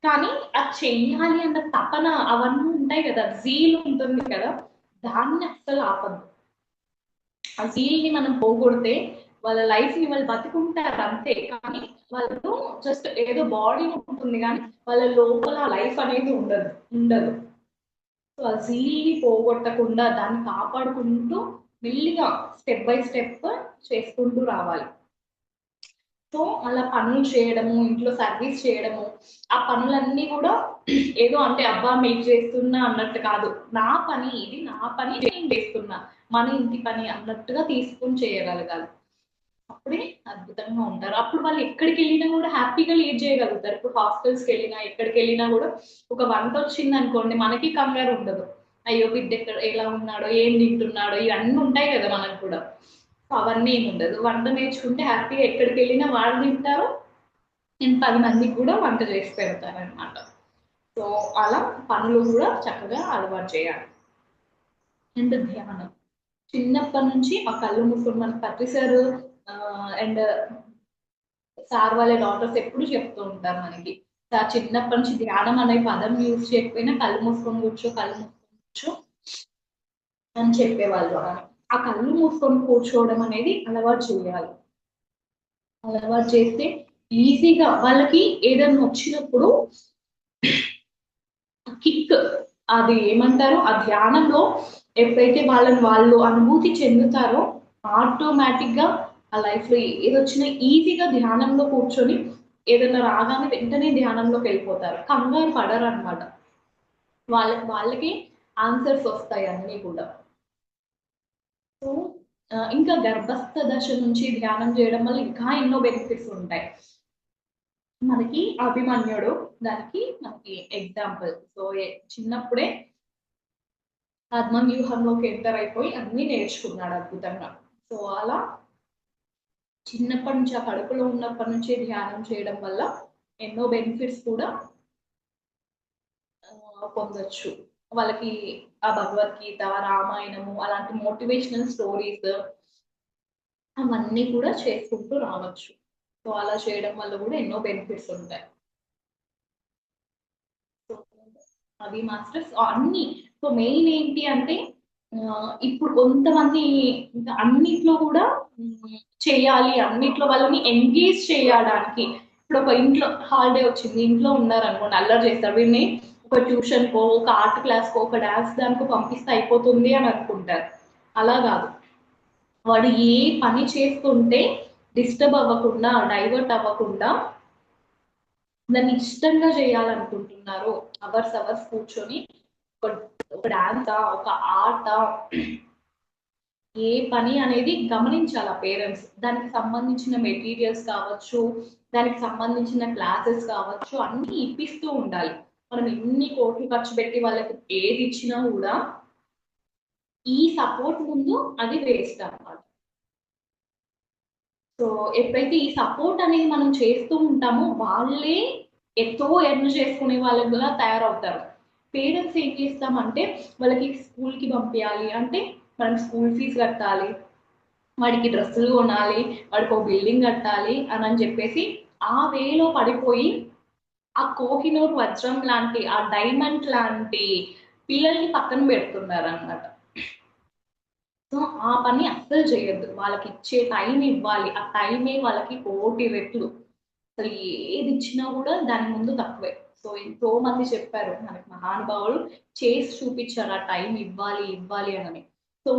కానీ అది చెయ్యాలి అన్న తపన అవన్నీ ఉంటాయి కదా, జీల్ ఉంటుంది కదా, దాన్ని అస్సలు ఆపద్దు. ఆ జీల్ ని మనం పోగొడితే వాళ్ళ లైఫ్ ని వాళ్ళు బతుకుంటారు అంతే, కానీ వాళ్ళు జస్ట్ ఏదో బాడీ ఉంటుంది కానీ వాళ్ళ లోపల లైఫ్ అనేది ఉండదు ఉండదు. సో ఆ జీల్ ని పోగొట్టకుండా దాన్ని కాపాడుకుంటూ మెల్లిగా స్టెప్ బై స్టెప్ చేసుకుంటూ రావాలి. సో అలా పనులు చేయడము, ఇంట్లో సర్వీస్ చేయడము, ఆ పనులన్నీ కూడా ఏదో అంటే అబ్బా మీకు చేస్తున్నా అన్నట్టు కాదు, నా పని ఇది, నా పని నేను చేస్తున్నా, మన ఇంటి పని అన్నట్టుగా తీసుకుని చేయగలగాలి. అప్పుడే అద్భుతంగా ఉంటారు. అప్పుడు వాళ్ళు ఎక్కడికి వెళ్ళినా కూడా హ్యాపీగా లీడ్ చేయగలుగుతారు. ఇప్పుడు హాస్టల్స్కి వెళ్ళినా ఎక్కడికి వెళ్ళినా కూడా ఒక వంట వచ్చింది అనుకోండి, మనకి కంగారు ఉండదు. అయ్యో బిడ్డ ఎక్కడ ఎలా ఉన్నాడో, ఏం తింటున్నాడో, ఇవన్నీ ఉంటాయి కదా మనకు కూడా. అవన్నీ ఏమి ఉండదు. వంట నేర్చుకుంటే హ్యాపీగా ఎక్కడికి వెళ్ళినా వాళ్ళు తింటారు, నేను 10 మందికి కూడా వంట చేసి పెడతాను అనమాట. సో అలా పనులు కూడా చక్కగా అలవాటు చేయాలి. అండ్ ధ్యానం చిన్నప్పటి నుంచి ఆ కళ్ళు మూసుకొని మన పత్రి సార్ అండ్ సార్ వాళ్ళ డాటర్స్ ఎప్పుడు చెప్తూ ఉంటారు మనకి, సార్ చిన్నప్పటి నుంచి ధ్యానం అనే పదం యూజ్ చేయకపోయినా కళ్ళు మూసుకొని కూర్చో, కళ్ళు మూసుకొని కూర్చో అని చెప్పేవాళ్ళు. ఆ కళ్ళు మూసుకొని కూర్చోవడం అనేది అలవాటు చేయాలి. అలవాటు చేస్తే ఈజీగా వాళ్ళకి ఏదైనా వచ్చినప్పుడు కిక్, అది ఏమంటారు, ఆ ధ్యానంలో ఎప్పుడైతే వాళ్ళని వాళ్ళు అనుభూతి చెందుతారో ఆటోమేటిక్ గా ఆ లైఫ్ లో ఏది వచ్చినా ఈజీగా ధ్యానంలో కూర్చొని ఏదైనా రాగానే వెంటనే ధ్యానంలోకి వెళ్ళిపోతారు, కంగారు పడరు అనమాట. వాళ్ళకి ఆన్సర్స్ వస్తాయి అన్నీ కూడా. సో ఇంకా గర్భస్థ దశ నుంచి ధ్యానం చేయడం వల్ల ఇంకా ఎన్నో బెనిఫిట్స్ ఉంటాయి. మనకి అభిమన్యుడు దానికి మనకి ఎగ్జాంపుల్. సో చిన్నప్పుడే పద్మవ్యూహంలోకి ఎంటర్ అయిపోయి అన్ని నేర్చుకున్నాడు అద్భుతంగా. సో అలా చిన్నప్పటి నుంచి ఆ కడుపులో ఉన్నప్పటి నుంచే ధ్యానం చేయడం వల్ల ఎన్నో బెనిఫిట్స్ కూడా పొందొచ్చు. వాళ్ళకి ఆ భగవద్గీత, రామాయణము అలాంటి మోటివేషనల్ స్టోరీస్ అవన్నీ కూడా చేసుకుంటూ రావచ్చు. సో అలా చేయడం వల్ల కూడా ఎన్నో బెనిఫిట్స్ ఉంటాయి. సో అది మాస్టర్స్ అన్ని. సో మెయిన్ ఏంటి అంటే ఇప్పుడు కొంతమంది ఇంకా అన్నిట్లో కూడా చేయాలి, అన్నిట్లో వాళ్ళని ఎంగేజ్ చేయడానికి. ఇప్పుడు ఒక ఇంట్లో హాలిడే వచ్చింది, ఇంట్లో ఉన్నారు అనుకోండి, అల్లరి చేస్తారు, వీడిని ఒక ట్యూషన్ కో, ఒక ఆర్ట్ క్లాస్ కో, ఒక డాన్స్ దానికో పంపిస్తే అయిపోతుంది అని అనుకుంటారు. అలా కాదు. వాడు ఏ పని చేస్తుంటే డిస్టర్బ్ అవ్వకుండా, డైవర్ట్ అవ్వకుండా దాన్ని ఇష్టంగా చేయాలనుకుంటున్నారు, అవర్స్ అవర్స్ కూర్చొని ఒక డాన్సా, ఒక ఆర్ట, ఏ పని అనేది గమనించాలి ఆ పేరెంట్స్. దానికి సంబంధించిన మెటీరియల్స్ కావచ్చు, దానికి సంబంధించిన క్లాసెస్ కావచ్చు, అన్ని ఇప్పిస్తూ ఉండాలి. మనం ఎన్ని కోట్లు ఖర్చు పెట్టి వాళ్ళకి ఏది ఇచ్చినా కూడా ఈ సపోర్ట్ ముందు అది వేస్ట్ అన్నమాట. సో ఎప్పుడైతే ఈ సపోర్ట్ అనేది మనం చేస్తూ ఉంటామో వాళ్ళే ఎంతో ఎర్న్ చేసుకునే వాళ్ళగా తయారవుతారు. పేరెంట్స్ ఏం చేస్తామంటే వాళ్ళకి స్కూల్కి పంపించాలి అంటే మనం స్కూల్ ఫీజు కట్టాలి, వాడికి డ్రెస్సులు కొనాలి, వాడికి ఒక బిల్డింగ్ కట్టాలి అని చెప్పేసి ఆ వేలో పడిపోయి ఆ కోహినూర్ వజ్రం లాంటి ఆ డైమండ్ లాంటి పిల్లల్ని పక్కన పెడుతున్నారు అన్నమాట. సో ఆ పని అస్సలు చేయొద్దు. వాళ్ళకి ఇచ్చే టైం ఇవ్వాలి. ఆ టైమే వాళ్ళకి 1,000,000 రెట్లు. అసలు ఏది ఇచ్చినా కూడా దాని ముందు తక్కువే. సో ఎంతో మంది చెప్పారు మనకి మహానుభావులు, చేసి చూపించారు ఆ టైం ఇవ్వాలి ఇవ్వాలి అని. సో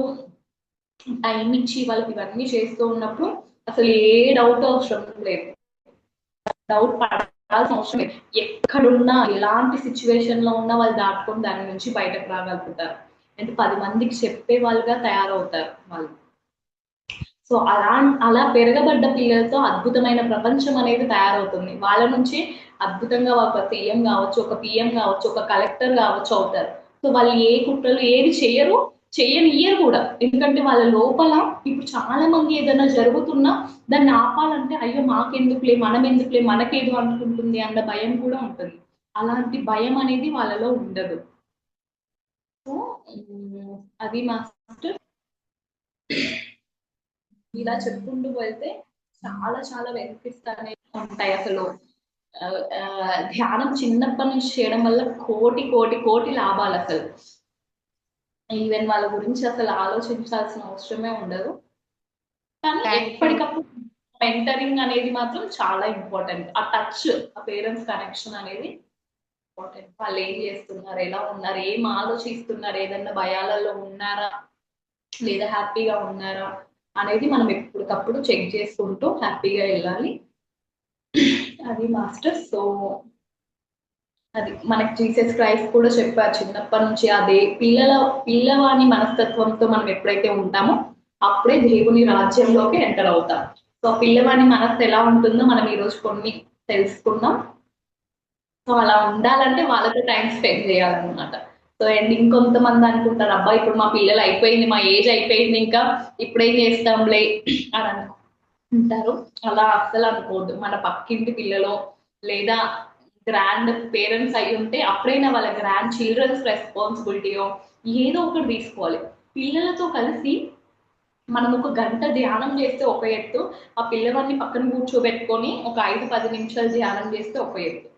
టైం ఇచ్చి వాళ్ళకి ఇవన్నీ చేస్తూ ఉన్నప్పుడు అసలు ఏ డౌట్ అవసరం లేదు. డౌట్ పడాల్సిన అవసరం లేదు. ఎక్కడున్నా ఎలాంటి సిచ్యువేషన్ లో ఉన్నా వాళ్ళు దాటుకొని దాని నుంచి బయటకు రాగలుగుతారు. అంటే 10 మందికి చెప్పే వాళ్ళుగా తయారవుతారు వాళ్ళు. సో అలా పెరగబడ్డ పిల్లలతో అద్భుతమైన ప్రపంచం అనేది తయారవుతుంది. వాళ్ళ నుంచి అద్భుతంగా ఒక సీఎం కావచ్చు, ఒక పిఎం కావచ్చు, ఒక కలెక్టర్ కావచ్చు అవుతారు. సో వాళ్ళు ఏ కుట్రలు ఏది చేయనియ్యరు కూడా. ఎందుకంటే వాళ్ళ లోపల ఇప్పుడు చాలా మంది ఏదైనా జరుగుతున్నా దాన్ని ఆపాలంటే అయ్యో మాకెందుకులే, మనం ఎందుకులే, మనకేదో అనుకుంటుంది అన్న భయం కూడా ఉంటుంది. అలాంటి భయం అనేది వాళ్ళలో ఉండదు. సో అది మాస్టర్. ఇలా చెప్పుకుంటూ వెళ్తే చాలా చాలా బెనిఫిట్స్ అనేవి ఉంటాయి అసలు. ధ్యానం చిన్నప్పటి నుంచి చేయడం వల్ల కోటి కోటి కోటి లాభాలు అసలు. ఈవెన్ వాళ్ళ గురించి అసలు ఆలోచించాల్సిన అవసరమే ఉండదు. కానీ ఎప్పటికప్పుడు మెంటరింగ్ అనేది మాత్రం చాలా ఇంపార్టెంట్. ఆ టచ్, ఆ పేరెంట్స్ కనెక్షన్ అనేది ఇంపార్టెంట్. వాళ్ళు ఏం చేస్తున్నారు, ఎలా ఉన్నారు, ఏం ఆలోచిస్తున్నారు, ఏదన్నా భయాలలో ఉన్నారా లేదా హ్యాపీగా ఉన్నారా అనేది మనం ఎప్పటికప్పుడు చెక్ చేసుకుంటూ హ్యాపీగా వెళ్ళాలి. అది మాస్టర్. సో అది మనకి జీసస్ క్రైస్ట్ కూడా చెప్పారు చిన్నప్పటి నుంచి, అదే పిల్లవాని మనస్తత్వంతో మనం ఎప్పుడైతే ఉంటామో అప్పుడే దేవుని రాజ్యంలోకి ఎంటర్ అవుతాం. సో పిల్లవాని మనసు ఎలా ఉంటుందో మనం ఈరోజు కొన్ని తెలుసుకుందాం. సో అలా ఉండాలంటే వాళ్ళతో టైం స్పెండ్ చేయాలన్నమాట. సో అండ్ ఇంకొంతమంది అనుకుంటారు, అబ్బా ఇప్పుడు మా పిల్లలు అయిపోయింది, మా ఏజ్ అయిపోయింది, ఇంకా ఇప్పుడేం చేస్తాంలే అని అనుకుంటారు. అలా అస్సలు అనుకోవద్దు. మన పక్కింటి పిల్లలు లేదా గ్రాండ్ పేరెంట్స్ అయి ఉంటే అప్పుడైనా వాళ్ళ గ్రాండ్ చిల్డ్రన్స్ రెస్పాన్సిబిలిటీయో ఏదో ఒకటి తీసుకోవాలి. పిల్లలతో కలిసి మనం ఒక గంట ధ్యానం చేస్తే ఒక ఎత్తు, ఆ పిల్లవాడిని పక్కన కూర్చోబెట్టుకొని ఒక 5-10 నిమిషాలు ధ్యానం చేస్తే ఒక ఎత్తు.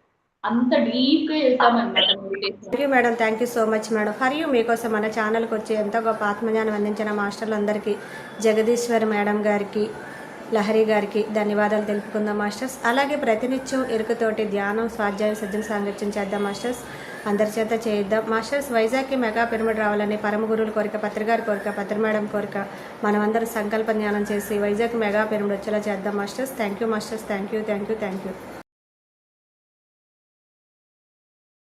అంత డీప్గా వెళ్తామన్నమాట meditation. Thank you madam, thank you so much madam. హరి యూ మీకోసం మన ఛానల్కి వచ్చి ఎంతో గొప్ప ఆత్మజ్ఞానం అందించిన మాస్టర్లందరికీ, జగదీశ్వర్ మేడం గారికి, లహరి గారికి ధన్యవాదాలు తెలుపుకుందాం మాస్టర్స్. అలాగే ప్రతినిత్యం ఎరుకతోటి ధ్యానం, స్వాధ్యాయం, సజ్జన సాంగత్యం చేద్దాం మాస్టర్స్. అందరి చేత చేద్దాం మాస్టర్స్. వైజాగ్కి మెగా పిరమిడ్ రావాలని పరమ గురువుల కోరిక, పత్రికారి కోరిక, పత్రి మేడం కోరిక. మనమందరం సంకల్ప జ్ఞానం చేసి వైజాగ్ మెగా పిరమిడ్ వచ్చేలా చేద్దాం masters. Thank you masters. Thank you.